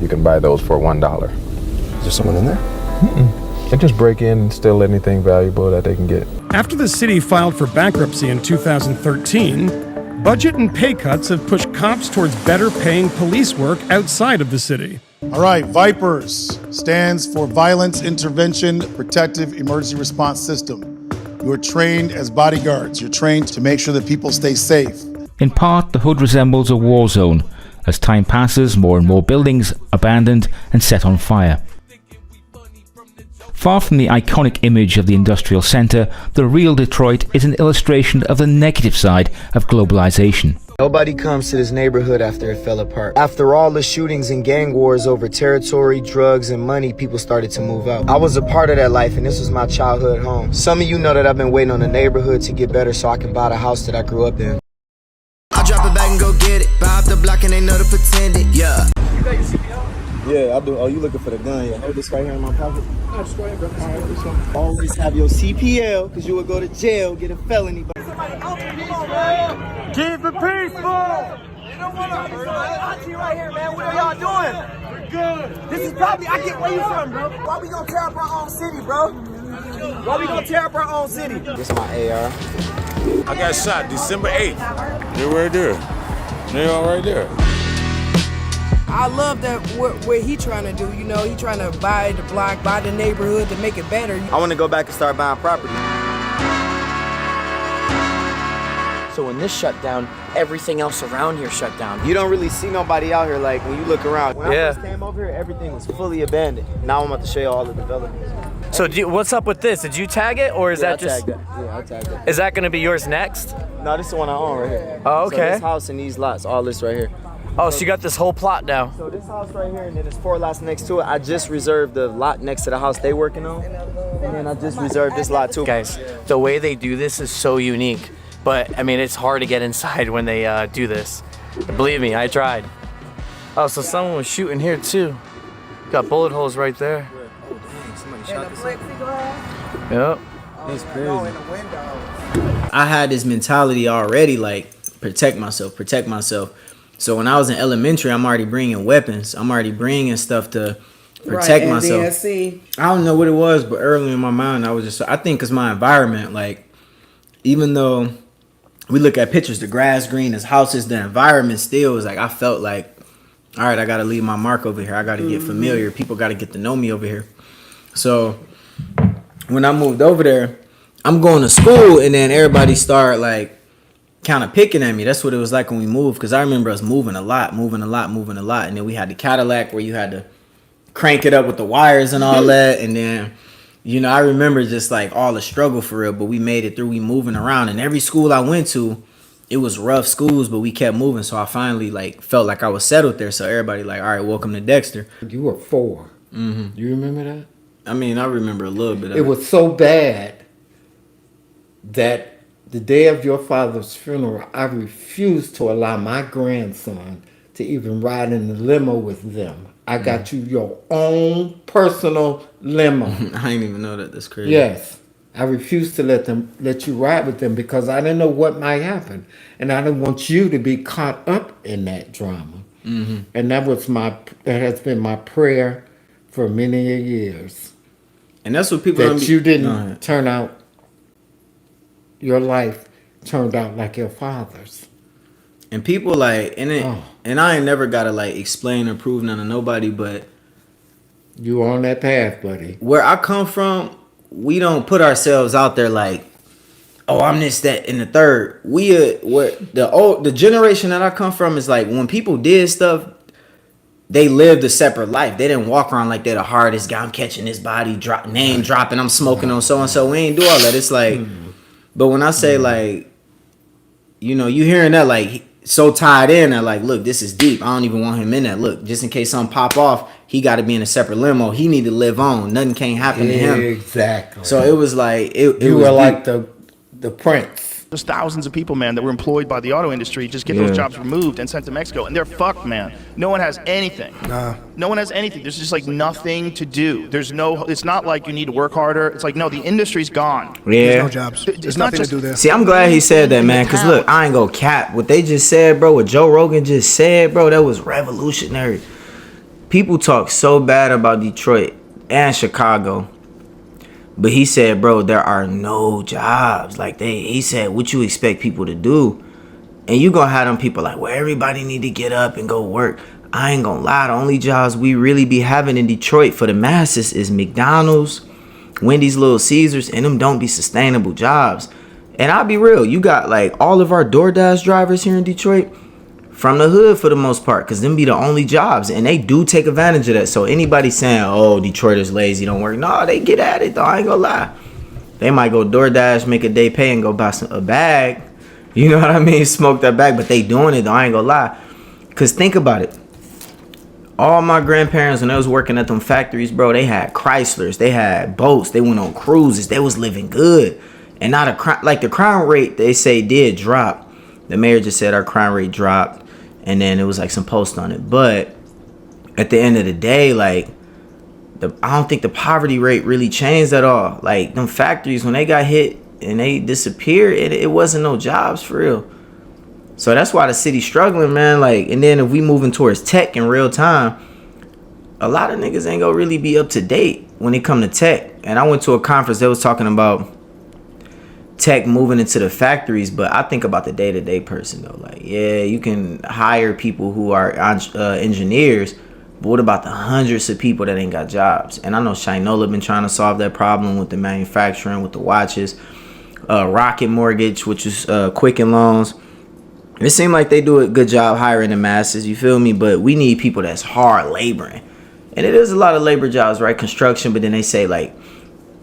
You can buy those for $1. Is there someone in there? They just break in and steal anything valuable that they can get. After the city filed for bankruptcy in 2013, budget and pay cuts have pushed cops towards better paying police work outside of the city. All right, VIPERS stands for Violence Intervention Protective Emergency Response System. You are trained as bodyguards. You're trained to make sure that people stay safe. In part, the hood resembles a war zone. As time passes, more and more buildings abandoned and set on fire. Far from the iconic image of the industrial centre, the real Detroit is an illustration of the negative side of globalization. Nobody comes to this neighborhood after it fell apart. After all the shootings and gang wars over territory, drugs, and money, people started to move out. I was a part of that life, and this was my childhood home. Some of you know that I've been waiting on the neighborhood to get better so I can buy the house that I grew up in. I drop it back and go get it. Buy off the block and they know to pretend it. Yeah. You got your CPL? Yeah, I do. Oh, you looking for the gun? Yeah. Hold this right here in my pocket. No, just go ahead, bro. Always have your CPL, because you will go to jail, get a felony. Keep it peaceful. You don't want to hurt me right here, man. What are y'all doing? We're good. This is probably, I get where you from, bro. Why we gonna tear up our own city, bro? Why we gonna tear up our own city? This is my AR. I got shot December 8th. They're right there. They all right there. I love that what he trying to do, you know, he trying to buy the block, buy the neighborhood to make it better. I want to go back and start buying property. So when this shut down, everything else around here shut down. You don't really see nobody out here like when you look around. When I first came over here, everything was fully abandoned. Now I'm about to show you all the developments. So what's up with this? Did you tag it or is that just? I tagged it. Is that gonna be yours next? No, this is the one I own right here. Oh, okay. So this house and these lots, all this right here. Oh, so you got this whole plot now. So this house right here, and then there's 4 lots next to it. I just reserved the lot next to the house they working on, and then I just reserved this lot too. Guys, the way they do this is so unique, but I mean, it's hard to get inside when they do this. Believe me, I tried. Oh, so someone was shooting here too. Got bullet holes right there. Oh dang, somebody shot this up. Yep. It's crazy. I had this mentality already, like protect myself. So when I was in elementary, I'm already bringing weapons. I'm already bringing stuff to protect myself. NDSC. I don't know what it was, but early in my mind, I think because my environment, like, even though we look at pictures, the grass green, as houses, the environment still is like, I felt like, all right, I got to leave my mark over here. I got to get familiar. People got to get to know me over here. So when I moved over there, I'm going to school, and then everybody started like kind of picking at me. That's what it was like when we moved, because I remember us moving a lot, and then we had the Cadillac where you had to crank it up with the wires and all that, and then, you know, I remember just like all the struggle for real, but we made it through. We moving around, and every school I went to, it was rough schools, but we kept moving, so I finally like felt like I was settled there. So everybody like, all right, welcome to Dexter. You were 4. Mm-hmm. You remember that? I mean, I remember a little bit of it. It was so bad that the day of your father's funeral, I refused to allow my grandson to even ride in the limo with them. I got you your own personal limo. I didn't even know that. That's crazy. Yes. I refused to let you ride with them because I didn't know what might happen. And I didn't want you to be caught up in that drama. Mm-hmm. And that has been my prayer for many years. And that's what people that you didn't turn out. Your life turned out like your father's. And people like, and I ain't never gotta like explain or prove none to nobody, but you on that path, buddy. Where I come from, we don't put ourselves out there like, oh, I'm this, that, and the third. The generation that I come from is like, when people did stuff, they lived a separate life. They didn't walk around like they're the hardest guy. I'm catching this body, name dropping, I'm smoking on so and so. We ain't do all that. It's like, but when I say like, you know, you hearing that like so tied in that like, look, this is deep. I don't even want him in that. Look, just in case something pop off, he got to be in a separate limo. He need to live on. Nothing can't happen to him. Exactly. So it was like you were like the prince. There's thousands of people, man, that were employed by the auto industry. Just get those jobs removed and sent to Mexico, and they're fucked, man. No one has anything. No one has anything. There's just like nothing to do. There's no. It's not like you need to work harder. It's like no, the industry's gone. Yeah. There's no jobs. There's nothing to do there. See, I'm glad he said that, man, because look, I ain't gonna cap. What they just said, bro, what Joe Rogan just said, bro, that was revolutionary. people talk so bad about Detroit and Chicago, but he said, bro, there are no jobs. Like he said, what you expect people to do? And you gonna have them people like, well, everybody need to get up and go work. I ain't gonna lie, the only jobs we really be having in Detroit for the masses is McDonald's, Wendy's, Little Caesars, and them don't be sustainable jobs. And I'll be real, you got like all of our DoorDash drivers here in Detroit from the hood for the most part, because them be the only jobs, and they do take advantage of that. So anybody saying, oh, Detroit is lazy, don't work, no, they get at it though, I ain't gonna lie. They might go DoorDash, make a day pay, and go buy a bag, you know what I mean, smoke that bag, but they doing it though, I ain't gonna lie. Because think about it, all my grandparents, when they was working at them factories, bro, they had Chryslers, they had boats, they went on cruises, they was living good. And not the crime rate, they say, did drop. The mayor just said our crime rate dropped, and then it was like some post on it. But at the end of the day, like, I don't think the poverty rate really changed at all. Like, them factories, when they got hit and they disappeared, it wasn't no jobs for real. So that's why the city's struggling, man. Like, and then if we moving towards tech in real time, a lot of niggas ain't gonna really be up to date when it come to tech. And I went to a conference that was talking about tech moving into the factories, but I think about the day-to-day person though. Like, yeah, you can hire people who are engineers, but what about the hundreds of people that ain't got jobs? And I know Shinola been trying to solve that problem with the manufacturing, with the watches, Rocket Mortgage, which is Quicken Loans. It seems like they do a good job hiring the masses, you feel me? But we need people that's hard laboring. And it is a lot of labor jobs, right? Construction, but then they say, like,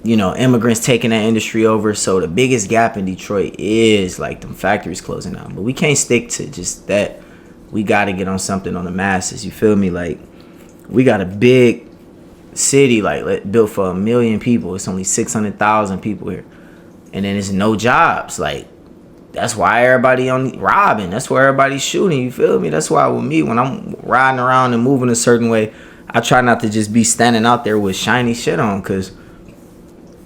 you know, immigrants taking that industry over. So the biggest gap in Detroit is, like, them factories closing down. But we can't stick to just that. We got to get on something on the masses, you feel me? Like, we got a big city, like, built for 1 million people. It's only 600,000 people here. And then there's no jobs, like, that's why everybody on robbing. That's why everybody's shooting. You feel me? That's why with me, when I'm riding around and moving a certain way, I try not to just be standing out there with shiny shit on, because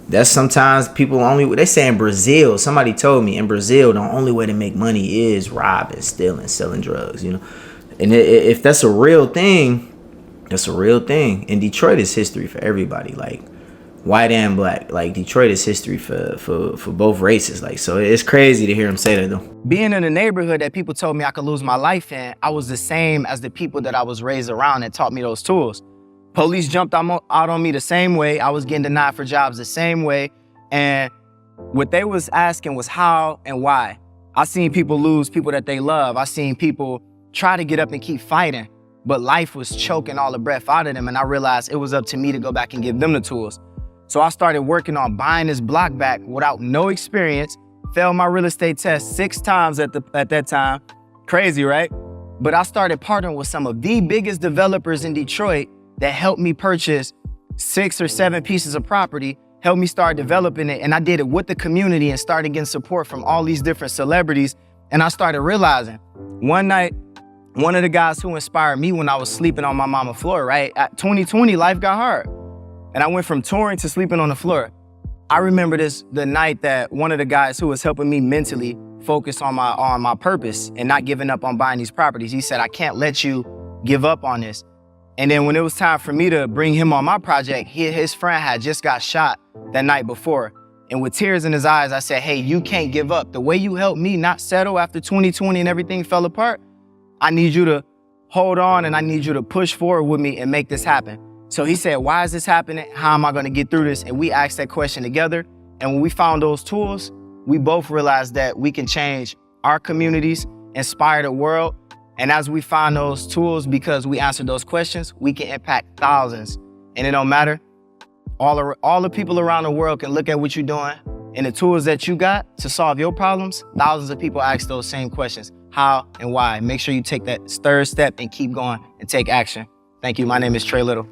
that's sometimes people only, they say in Brazil, somebody told me in Brazil, the only way to make money is robbing, stealing, selling drugs, you know. And if that's a real thing, that's a real thing. And Detroit is history for everybody. Like, white and black, like Detroit is history for both races. Like, so it's crazy to hear him say that though. Being in a neighborhood that people told me I could lose my life in, I was the same as the people that I was raised around and taught me those tools. Police jumped out on me the same way. I was getting denied for jobs the same way. And what they was asking was how and why. I seen people lose people that they love. I seen people try to get up and keep fighting, but life was choking all the breath out of them. And I realized it was up to me to go back and give them the tools. So I started working on buying this block back without no experience, failed my real estate test 6 times at that time. Crazy, right? But I started partnering with some of the biggest developers in Detroit that helped me purchase 6 or 7 pieces of property, helped me start developing it. And I did it with the community and started getting support from all these different celebrities. And I started realizing one night, one of the guys who inspired me when I was sleeping on my mama's floor, right? At 2020, life got hard. And I went from touring to sleeping on the floor. I remember the night that one of the guys who was helping me mentally focus on my purpose and not giving up on buying these properties, he said, I can't let you give up on this. And then when it was time for me to bring him on my project, his friend had just got shot that night before. And with tears in his eyes, I said, hey, you can't give up. The way you helped me not settle after 2020 and everything fell apart, I need you to hold on and I need you to push forward with me and make this happen. So he said, why is this happening? How am I gonna get through this? And we asked that question together. And when we found those tools, we both realized that we can change our communities, inspire the world. And as we find those tools, because we answered those questions, we can impact thousands. And it don't matter. All the people around the world can look at what you're doing and the tools that you got to solve your problems. Thousands of people ask those same questions, how and why. Make sure you take that third step and keep going and take action. Thank you. My name is Trey Little.